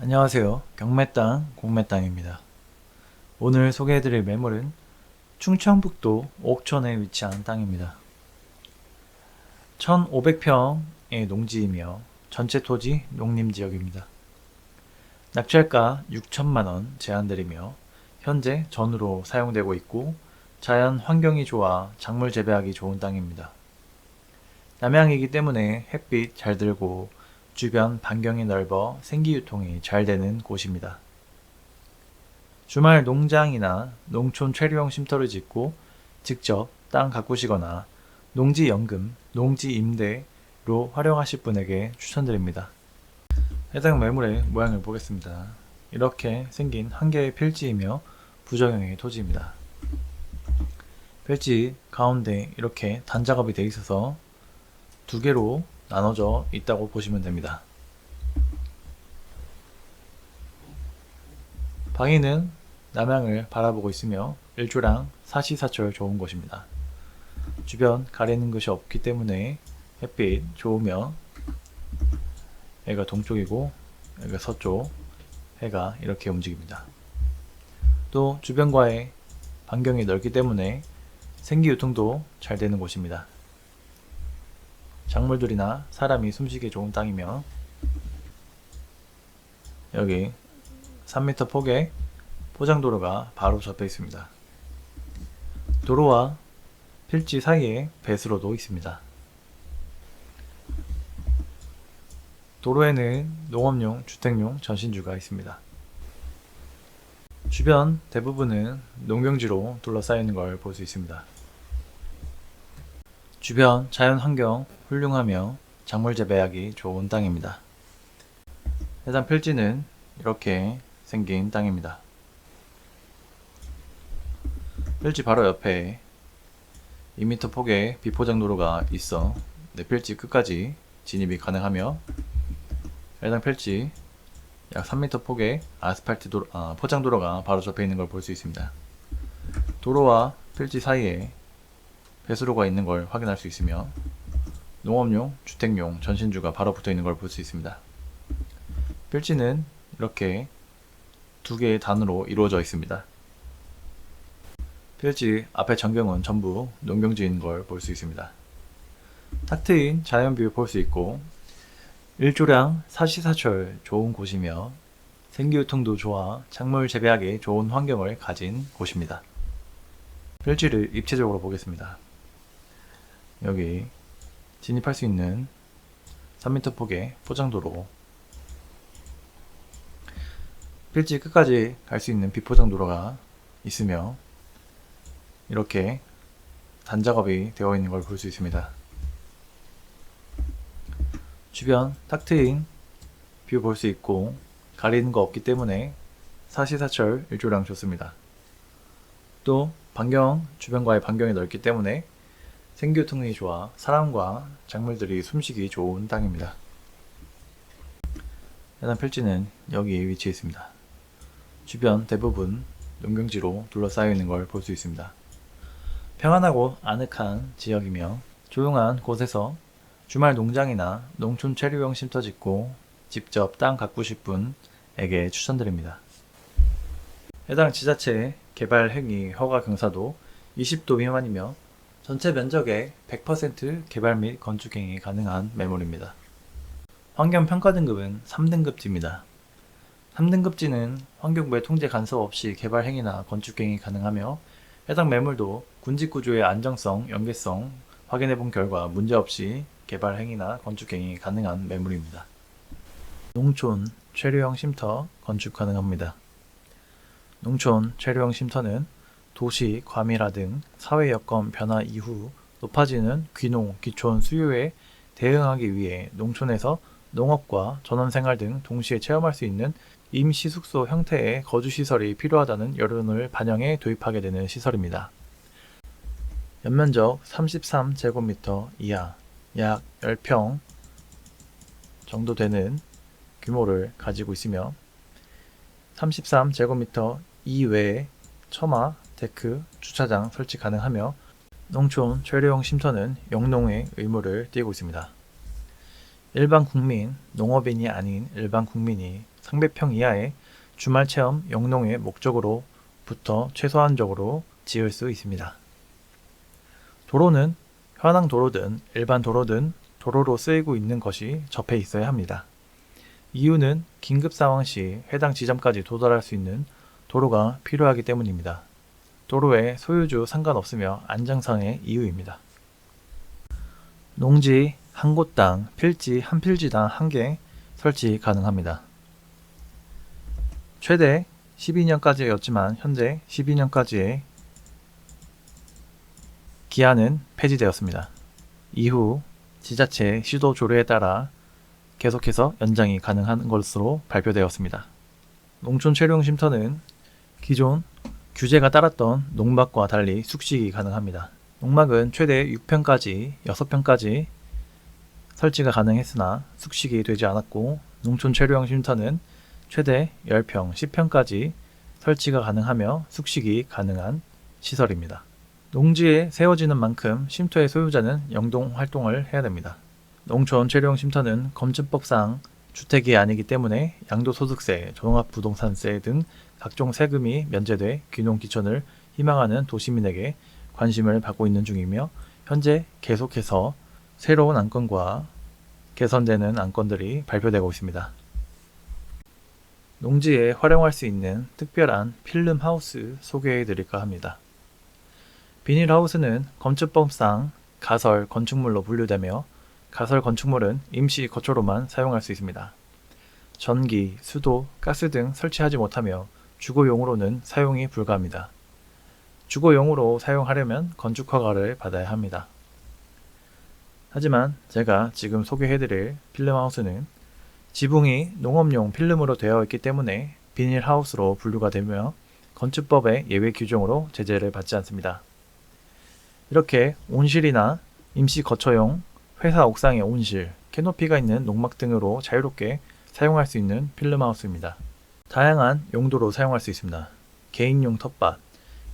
안녕하세요. 경매 땅, 공매 땅입니다. 오늘 소개해드릴 매물은 충청북도 옥천에 위치한 땅입니다. 1500평의 농지이며 전체 토지 농림지역입니다. 낙찰가 6천만원 제한드리며 현재 전으로 사용되고 있고 자연 환경이 좋아 작물 재배하기 좋은 땅입니다. 남향이기 때문에 햇빛 잘 들고 주변 반경이 넓어 생기유통이 잘 되는 곳입니다. 주말 농장이나 농촌 체류용 쉼터를 짓고 직접 땅 가꾸시거나 농지연금, 농지임대로 활용하실 분에게 추천드립니다. 해당 매물의 모양을 보겠습니다. 이렇게 생긴 한 개의 필지이며 부정형의 토지입니다. 필지 가운데 이렇게 단작업이 되어 있어서 두 개로 나눠져 있다고 보시면 됩니다. 방위는 남향을 바라보고 있으며 일조량 사시사철 좋은 곳입니다. 주변 가리는 것이 없기 때문에 햇빛 좋으며 여기가 동쪽이고 여기가 서쪽, 해가 이렇게 움직입니다. 또 주변과의 반경이 넓기 때문에 생기유통도 잘 되는 곳입니다. 작물들이나 사람이 숨쉬기 좋은 땅이며 여기 3m 폭의 포장도로가 바로 접해 있습니다. 도로와 필지 사이에 배수로도 있습니다. 도로에는 농업용, 주택용 전신주가 있습니다. 주변 대부분은 농경지로 둘러싸여 있는 걸 볼 수 있습니다. 주변 자연환경 훌륭하며 작물 재배하기 좋은 땅입니다. 해당 필지는 이렇게 생긴 땅입니다. 필지 바로 옆에 2m 폭의 비포장도로가 있어 필지 끝까지 진입이 가능하며 해당 필지 약 3m 폭의 아스팔트 포장도로가 바로 접해 있는 걸 볼 수 있습니다. 도로와 필지 사이에 배수로가 있는 걸 확인할 수 있으며 농업용, 주택용, 전신주가 바로 붙어 있는 걸 볼 수 있습니다. 필지는 이렇게 두 개의 단으로 이루어져 있습니다. 필지 앞에 전경은 전부 농경지인 걸 볼 수 있습니다. 탁 트인 자연뷰 볼 수 있고 일조량 사시사철 좋은 곳이며 생기유통도 좋아 작물 재배하기 좋은 환경을 가진 곳입니다. 필지를 입체적으로 보겠습니다. 여기 진입할 수 있는 3m 폭의 포장도로, 필지 끝까지 갈 수 있는 비포장도로가 있으며 이렇게 단작업이 되어 있는 걸 볼 수 있습니다. 주변 탁 트인 뷰 볼 수 있고 가리는 거 없기 때문에 사시사철 일조량 좋습니다. 또 주변과의 반경이 넓기 때문에 생기유통이 좋아 사람과 작물들이 숨쉬기 좋은 땅입니다. 해당 필지는 여기 위치해 있습니다. 주변 대부분 농경지로 둘러싸여 있는 걸 볼 수 있습니다. 평안하고 아늑한 지역이며 조용한 곳에서 주말 농장이나 농촌 체류용 쉼터 짓고 직접 땅 가꾸실 분에게 추천드립니다. 해당 지자체 개발 행위 허가 경사도 20도 미만이며 전체 면적의 100% 개발 및 건축 행위 가능한 매물입니다. 환경평가 등급은 3등급지입니다. 3등급지는 환경부의 통제 간섭 없이 개발 행위나 건축 행위 가능하며 해당 매물도 군집구조의 안정성, 연계성 확인해본 결과 문제없이 개발 행위나 건축 행위 가능한 매물입니다. 농촌 체류형 쉼터 건축 가능합니다. 농촌 체류형 쉼터는 도시, 과밀화 등 사회 여건 변화 이후 높아지는 귀농, 귀촌 수요에 대응하기 위해 농촌에서 농업과 전원생활 등 동시에 체험할 수 있는 임시숙소 형태의 거주시설이 필요하다는 여론을 반영해 도입하게 되는 시설입니다. 연면적 33제곱미터 이하, 약 10평 정도 되는 규모를 가지고 있으며 33제곱미터 이외에 처마, 데크, 주차장 설치 가능하며 농촌 체류용 쉼터는 영농의 의무를 띠고 있습니다. 일반 국민, 농업인이 아닌 일반 국민이 상배평 이하의 주말체험 영농의 목적으로부터 최소한적으로 지을 수 있습니다. 도로는 현황도로든 일반 도로든 도로로 쓰이고 있는 것이 접해 있어야 합니다. 이유는 긴급 상황 시 해당 지점까지 도달할 수 있는 도로가 필요하기 때문입니다. 도로에 소유주 상관없으며 안정상의 이유입니다. 농지 한 곳당 필지 한 필지당 1개 설치 가능합니다. 최대 12년까지였지만 현재 12년까지의 기한은 폐지되었습니다. 이후 지자체 시도 조례에 따라 계속해서 연장이 가능한 것으로 발표되었습니다. 농촌체류용쉼터는 기존 규제가 따랐던 농막과 달리 숙식이 가능합니다. 농막은 최대 6평까지 6평까지 설치가 가능했으나 숙식이 되지 않았고 농촌체류용쉼터는 최대 10평, 10평까지 설치가 가능하며 숙식이 가능한 시설입니다. 농지에 세워지는 만큼 쉼터의 소유자는 영동 활동을 해야 됩니다. 농촌체류용쉼터는 검증법상 주택이 아니기 때문에 양도소득세, 종합부동산세 등 각종 세금이 면제돼 귀농귀촌을 희망하는 도시민에게 관심을 받고 있는 중이며 현재 계속해서 새로운 안건과 개선되는 안건들이 발표되고 있습니다. 농지에 활용할 수 있는 특별한 필름하우스 소개해 드릴까 합니다. 비닐하우스는 건축법상 가설 건축물로 분류되며 가설 건축물은 임시 거처로만 사용할 수 있습니다. 전기, 수도, 가스 등 설치하지 못하며 주거용으로는 사용이 불가합니다. 주거용으로 사용하려면 건축허가를 받아야 합니다. 하지만 제가 지금 소개해드릴 필름하우스는 지붕이 농업용 필름으로 되어 있기 때문에 비닐하우스로 분류가 되며 건축법의 예외 규정으로 제재를 받지 않습니다. 이렇게 온실이나 임시 거처용, 회사 옥상의 온실, 캐노피가 있는 농막 등으로 자유롭게 사용할 수 있는 필름하우스입니다. 다양한 용도로 사용할 수 있습니다. 개인용 텃밭,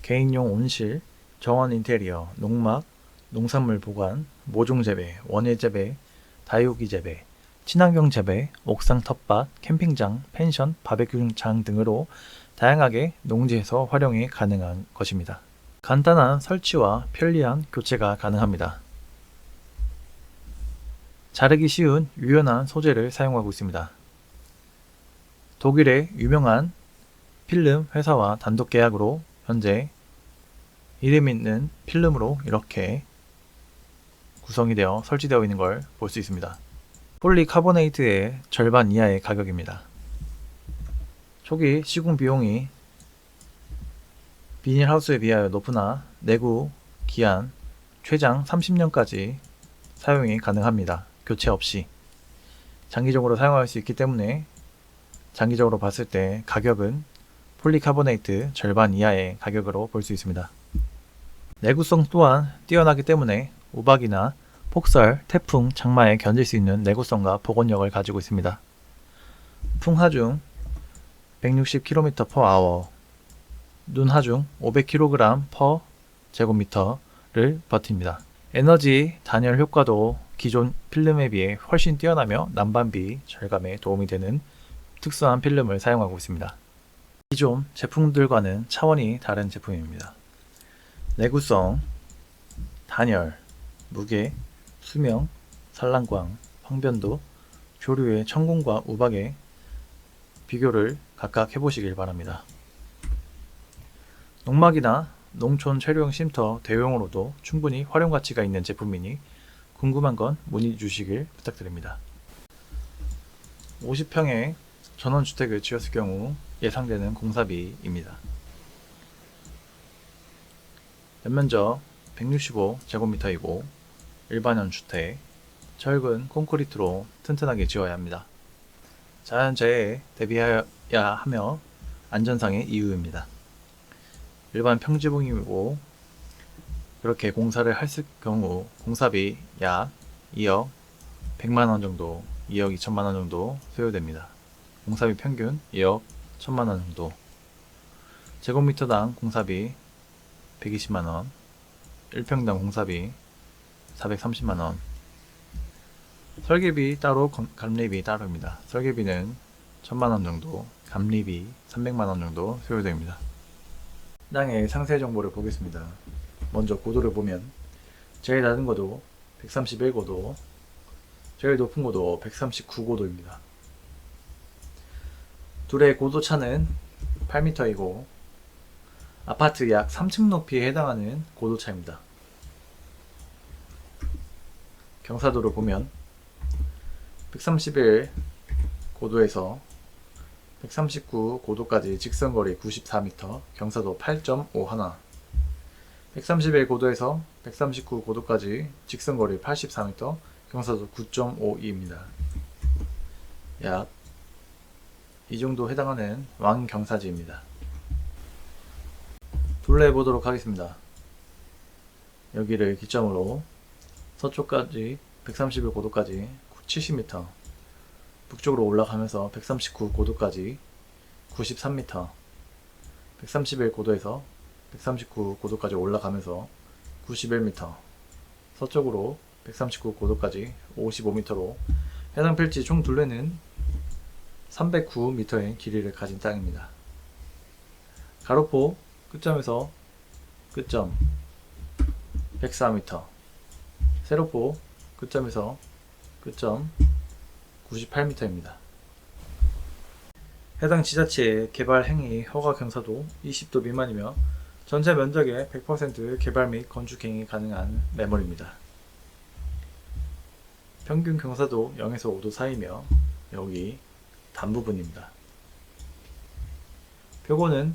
개인용 온실, 정원 인테리어, 농막, 농산물 보관, 모종 재배, 원예 재배, 다육이 재배, 친환경 재배, 옥상 텃밭, 캠핑장, 펜션, 바베큐장 등으로 다양하게 농지에서 활용이 가능한 것입니다. 간단한 설치와 편리한 교체가 가능합니다. 자르기 쉬운 유연한 소재를 사용하고 있습니다. 독일의 유명한 필름 회사와 단독 계약으로 현재 이름 있는 필름으로 이렇게 구성이 되어 설치되어 있는 걸 볼 수 있습니다. 폴리카보네이트의 절반 이하의 가격입니다. 초기 시공 비용이 비닐하우스에 비하여 높으나 내구 기한 최장 30년까지 사용이 가능합니다. 교체 없이 장기적으로 사용할 수 있기 때문에 장기적으로 봤을 때 가격은 폴리카보네이트 절반 이하의 가격으로 볼 수 있습니다. 내구성 또한 뛰어나기 때문에 우박이나 폭설, 태풍, 장마에 견딜 수 있는 내구성과 복원력을 가지고 있습니다. 풍하중 160km/h, 눈하중 500kg/제곱미터를 버팁니다. 에너지 단열 효과도 기존 필름에 비해 훨씬 뛰어나며 난방비 절감에 도움이 되는 특수한 필름을 사용하고 있습니다. 기존 제품들과는 차원이 다른 제품입니다. 내구성, 단열, 무게, 수명, 산란광, 황변도, 조류의 천공과 우박의 비교를 각각 해보시길 바랍니다. 농막이나 농촌 체류용 쉼터 대용으로도 충분히 활용 가치가 있는 제품이니 궁금한 건 문의 주시길 부탁드립니다. 50평의 전원주택을 지었을 경우 예상되는 공사비입니다. 연면적 165제곱미터이고 일반형 주택, 철근 콘크리트로 튼튼하게 지어야 합니다. 자연재해에 대비해야 하며 안전상의 이유입니다. 일반 평지붕이고 그렇게 공사를 했을 경우 공사비 약 2억 100만원 정도, 2억 2천만원 정도 소요됩니다. 공사비 평균 2억 1000만원 정도, 제곱미터당 공사비 120만원, 1평당 공사비 430만원, 설계비 따로, 감리비 따로입니다. 설계비는 1000만원 정도, 감리비 300만원 정도 소요됩니다. 땅의 상세 정보를 보겠습니다. 먼저 고도를 보면 제일 낮은 고도 131고도, 제일 높은 고도 139고도입니다. 둘의 고도 차는 8m이고 아파트 약 3층 높이에 해당하는 고도 차입니다. 경사도를 보면 131 고도에서 139 고도까지 직선거리 94m, 경사도 8.51. 131 고도에서 139 고도까지 직선거리 84m, 경사도 9.52입니다. 약 이 정도 해당하는 왕경사지입니다. 둘러해 보도록 하겠습니다. 여기를 기점으로 서쪽까지 131 고도까지 70m, 북쪽으로 올라가면서 139 고도까지 93m, 131 고도에서 139 고도까지 올라가면서 91m, 서쪽으로 139 고도까지 55m로 해당 필지 총 둘레는 309m의 길이를 가진 땅입니다. 가로포 끝점에서 끝점 104m, 세로포 끝점에서 끝점 98m입니다. 해당 지자체의 개발 행위 허가 경사도 20도 미만이며 전체 면적의 100% 개발 및 건축 행위 가능한 매물입니다. 평균 경사도 0에서 5도 사이며 여기 단부분입니다. 표고는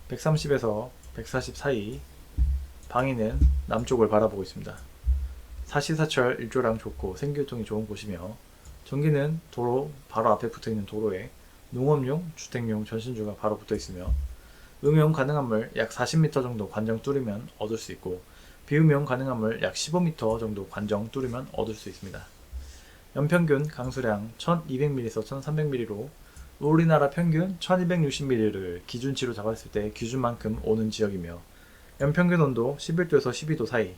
130에서 140 사이, 방위는 남쪽을 바라보고 있습니다. 사시사철 일조량 좋고 생교통이 좋은 곳이며 전기는 도로 바로 앞에 붙어있는 도로에 농업용, 주택용 전신주가 바로 붙어있으며 음용 가능한 물 약 40m 정도 관정 뚫으면 얻을 수 있고 비음용 가능한 물 약 15m 정도 관정 뚫으면 얻을 수 있습니다. 연평균 강수량 1200mm에서 1300mm로 우리나라 평균 1260mm를 기준치로 잡았을 때 기준만큼 오는 지역이며 연평균 온도 11도에서 12도 사이,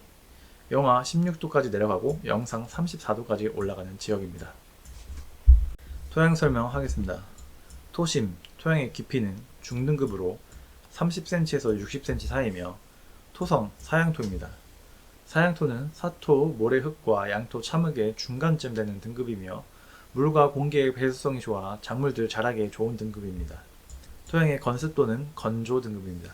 영하 16도까지 내려가고 영상 34도까지 올라가는 지역입니다. 토양 설명하겠습니다. 토심, 토양의 깊이는 중등급으로 30cm에서 60cm 사이며 토성, 사양토입니다. 사양토는 사토, 모래흙과 양토, 참흙의 중간쯤 되는 등급이며 물과 공기의 배수성이 좋아 작물들 자라기에 좋은 등급입니다. 토양의 건습도는 건조 등급입니다.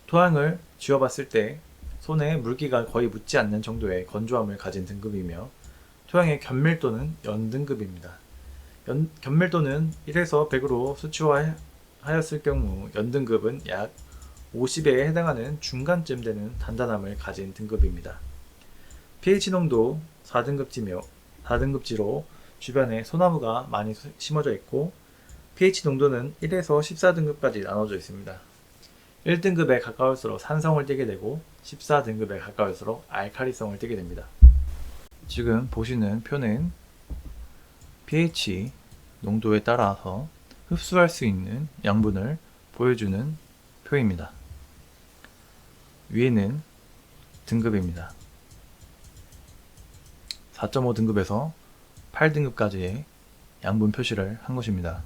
토양을 쥐어봤을 때 손에 물기가 거의 묻지 않는 정도의 건조함을 가진 등급이며 토양의 견밀도는 연등급입니다. 견밀도는 1에서 100으로 수치화하였을 경우 연등급은 약 50에 해당하는 중간쯤 되는 단단함을 가진 등급입니다. pH 농도 4등급지로 주변에 소나무가 많이 심어져 있고 pH 농도는 1에서 14등급까지 나눠져 있습니다. 1등급에 가까울수록 산성을 띠게 되고 14등급에 가까울수록 알칼리성을 띠게 됩니다. 지금 보시는 표는 pH 농도에 따라서 흡수할 수 있는 양분을 보여주는 표입니다. 위에는 등급입니다. 4.5 등급에서 8등급까지의 양분 표시를 한 것입니다.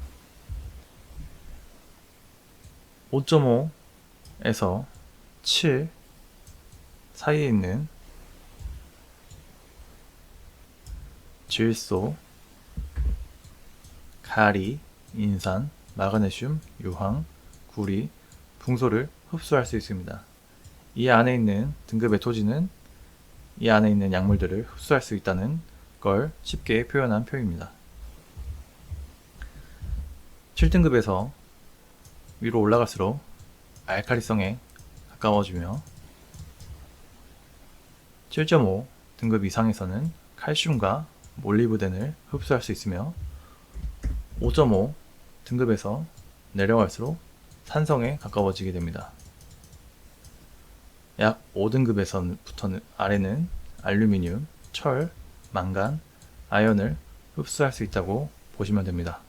5.5에서 7 사이에 있는 질소, 가리, 인산, 마그네슘, 유황, 구리, 붕소를 흡수할 수 있습니다. 이 안에 있는 등급의 토지는 이 안에 있는 약물들을 흡수할 수 있다는 걸 쉽게 표현한 표입니다. 7등급에서 위로 올라갈수록 알칼리성에 가까워지며 7.5 등급 이상에서는 칼슘과 몰리브덴을 흡수할 수 있으며 5.5 등급에서 내려갈수록 산성에 가까워지게 됩니다. 약 5등급에서부터 아래는 알루미늄, 철, 망간, 아연을 흡수할 수 있다고 보시면 됩니다.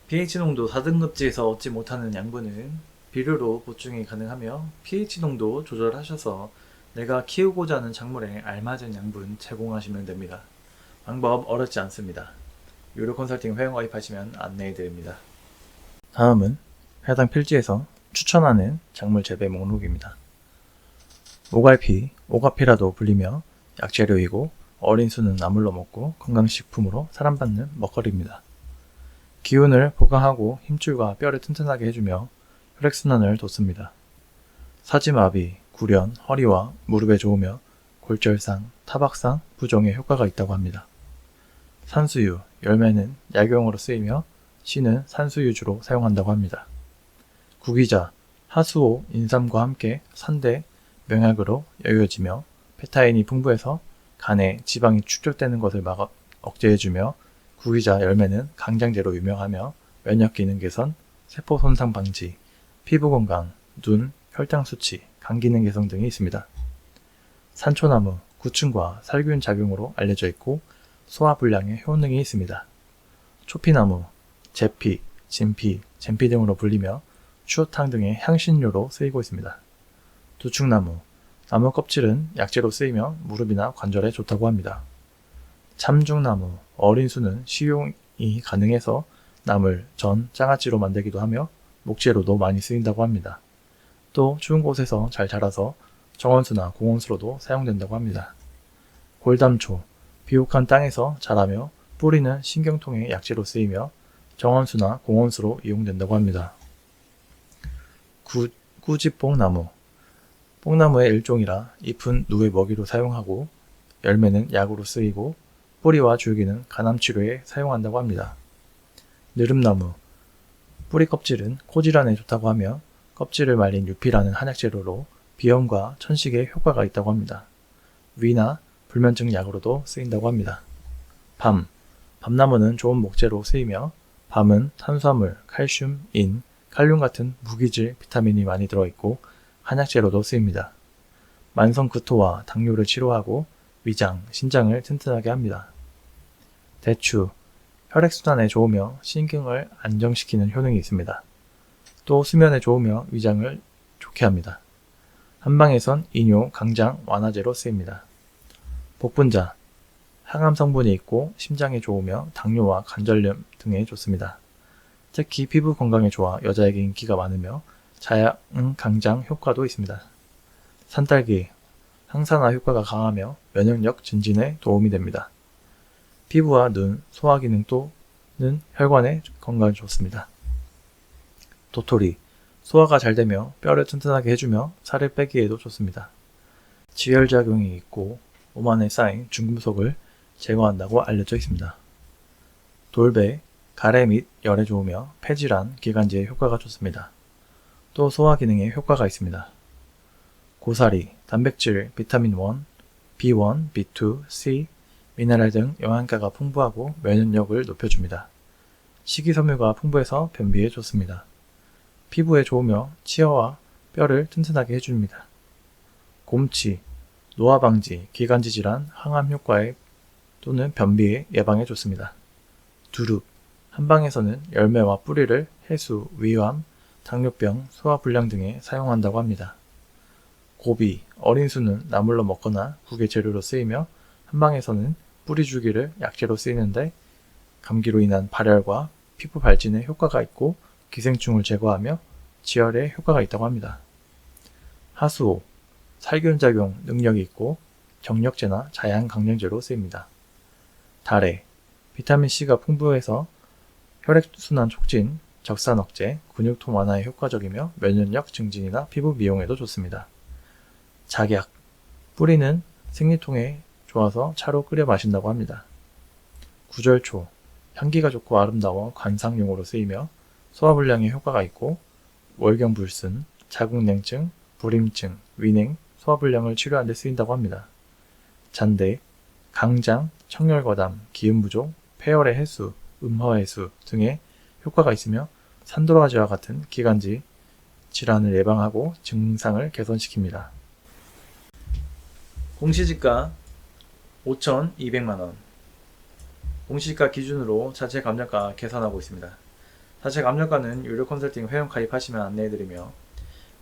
pH 농도 4등급지에서 얻지 못하는 양분은 비료로 보충이 가능하며 pH 농도 조절하셔서 내가 키우고자 하는 작물에 알맞은 양분 제공하시면 됩니다. 방법 어렵지 않습니다. 유료 컨설팅 회원 가입하시면 안내해드립니다. 다음은 해당 필지에서 추천하는 작물 재배 목록입니다. 오갈피, 오가피라도 불리며 약재료이고 어린 수는 나물로 먹고 건강식품으로 사랑받는 먹거리입니다. 기운을 보강하고 힘줄과 뼈를 튼튼하게 해주며 혈액순환을 돕습니다. 사지마비, 구련, 허리와 무릎에 좋으며 골절상, 타박상, 부종에 효과가 있다고 합니다. 산수유, 열매는 약용으로 쓰이며 씨는 산수유주로 사용한다고 합니다. 구기자, 하수오, 인삼과 함께 산대, 명약으로 여겨지며 페타인이 풍부해서 간에 지방이 축적되는 것을 억제해주며 구기자 열매는 강장제로 유명하며 면역 기능 개선, 세포 손상 방지, 피부 건강, 눈, 혈당 수치, 간 기능 개선 등이 있습니다. 산초나무, 구충과 살균 작용으로 알려져 있고 소화불량에 효능이 있습니다. 초피나무, 제피, 진피, 젠피 등으로 불리며 추어탕 등의 향신료로 쓰이고 있습니다. 두충나무, 나무 껍질은 약재로 쓰이며 무릎이나 관절에 좋다고 합니다. 참중나무, 어린 수는 식용이 가능해서 나물, 전, 장아찌로 만들기도 하며 목재로도 많이 쓰인다고 합니다. 또 추운 곳에서 잘 자라서 정원수나 공원수로도 사용된다고 합니다. 골담초, 비옥한 땅에서 자라며 뿌리는 신경통의 약재로 쓰이며 정원수나 공원수로 이용된다고 합니다. 꾸지뽕나무, 뽕나무의 일종이라 잎은 누의 먹이로 사용하고 열매는 약으로 쓰이고 뿌리와 줄기는 간암 치료에 사용한다고 합니다. 느릅나무, 뿌리 껍질은 코질환에 좋다고 하며 껍질을 말린 유피라는 한약재료로 비염과 천식에 효과가 있다고 합니다. 위나 불면증 약으로도 쓰인다고 합니다. 밤나무는 좋은 목재로 쓰이며 밤은 탄수화물, 칼슘, 인, 칼륨 같은 무기질 비타민이 많이 들어있고 한약재로도 쓰입니다. 만성구토와 당뇨를 치료하고 위장, 신장을 튼튼하게 합니다. 대추, 혈액순환에 좋으며 신경을 안정시키는 효능이 있습니다. 또 수면에 좋으며 위장을 좋게 합니다. 한방에선 이뇨, 강장, 완화제로 쓰입니다. 복분자, 항암 성분이 있고 심장에 좋으며 당뇨와 관절염 등에 좋습니다. 특히 피부 건강에 좋아 여자에게 인기가 많으며 자양 강장 효과도 있습니다. 산딸기, 항산화 효과가 강하며 면역력 증진에 도움이 됩니다. 피부와 눈, 소화 기능 또는 혈관의 건강에 좋습니다. 도토리, 소화가 잘 되며 뼈를 튼튼하게 해주며 살을 빼기에도 좋습니다. 지혈작용이 있고 몸 안에 쌓인 중금속을 제거한다고 알려져 있습니다. 돌배, 가래 및 열에 좋으며 폐질환, 기관지에 효과가 좋습니다. 또 소화 기능에 효과가 있습니다. 고사리, 단백질, 비타민 1, B1, B2, C, 미네랄 등 영양가가 풍부하고 면역력을 높여줍니다. 식이섬유가 풍부해서 변비에 좋습니다. 피부에 좋으며 치아와 뼈를 튼튼하게 해줍니다. 곰치, 노화 방지, 기관지 질환, 항암 효과에 또는 변비 예방에 좋습니다. 두릅, 한방에서는 열매와 뿌리를 해수, 위암, 당뇨병, 소화불량 등에 사용한다고 합니다. 고비, 어린 수는 나물로 먹거나 국의 재료로 쓰이며 한방에서는 뿌리 주기를 약재로 쓰이는데 감기로 인한 발열과 피부 발진에 효과가 있고 기생충을 제거하며 지혈에 효과가 있다고 합니다. 하수오, 살균작용 능력이 있고 정력제나 자양강령제로 쓰입니다. 달래, 비타민C가 풍부해서 혈액순환 촉진, 적산 억제, 근육통 완화에 효과적이며 면역력 증진이나 피부 미용에도 좋습니다. 작약, 뿌리는 생리통에 좋아서 차로 끓여 마신다고 합니다. 구절초, 향기가 좋고 아름다워 관상용으로 쓰이며 소화불량에 효과가 있고 월경불순, 자궁냉증, 불임증, 위냉, 소화불량을 치료하는 데 쓰인다고 합니다. 잔대, 강장, 청열과담, 기운부족, 폐열의 해수, 음화해수 등의 효과가 있으며 산도라지와 같은 기관지 질환을 예방하고 증상을 개선시킵니다. 공시지가 5,200만원. 공시지가 기준으로 자체 감정가 계산하고 있습니다. 자체 감정가는 유료 컨설팅 회원 가입하시면 안내해드리며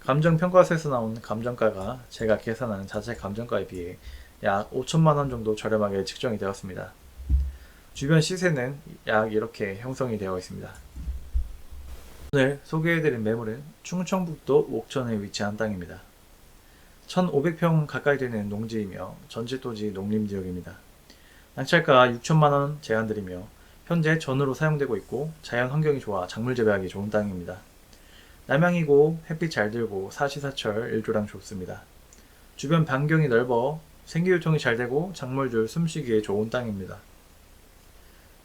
감정평가서에서 나온 감정가가 제가 계산한 자체 감정가에 비해 약 5천만원 정도 저렴하게 측정이 되었습니다. 주변 시세는 약 이렇게 형성이 되어 있습니다. 오늘 소개해드린 매물은 충청북도 옥천에 위치한 땅입니다. 1500평 가까이 되는 농지이며 전체 토지 농림지역입니다. 낙찰가 6천만원 제한드리며 현재 전으로 사용되고 있고 자연 환경이 좋아 작물 재배하기 좋은 땅입니다. 남향이고 햇빛 잘 들고 사시사철 일조량 좋습니다. 주변 반경이 넓어 생기유통이 잘 되고 작물들 숨쉬기에 좋은 땅입니다.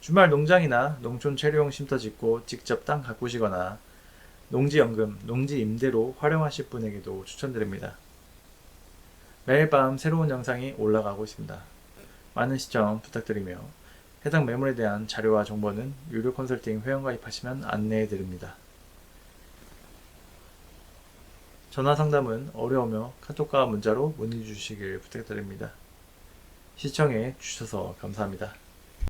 주말 농장이나 농촌 체류용 쉼터 짓고 직접 땅 가꾸시거나 농지연금, 농지임대로 활용하실 분에게도 추천드립니다. 매일 밤 새로운 영상이 올라가고 있습니다. 많은 시청 부탁드리며 해당 매물에 대한 자료와 정보는 유료 컨설팅 회원가입하시면 안내해드립니다. 전화 상담은 어려우며 카톡과 문자로 문의 주시길 부탁드립니다. 시청해 주셔서 감사합니다.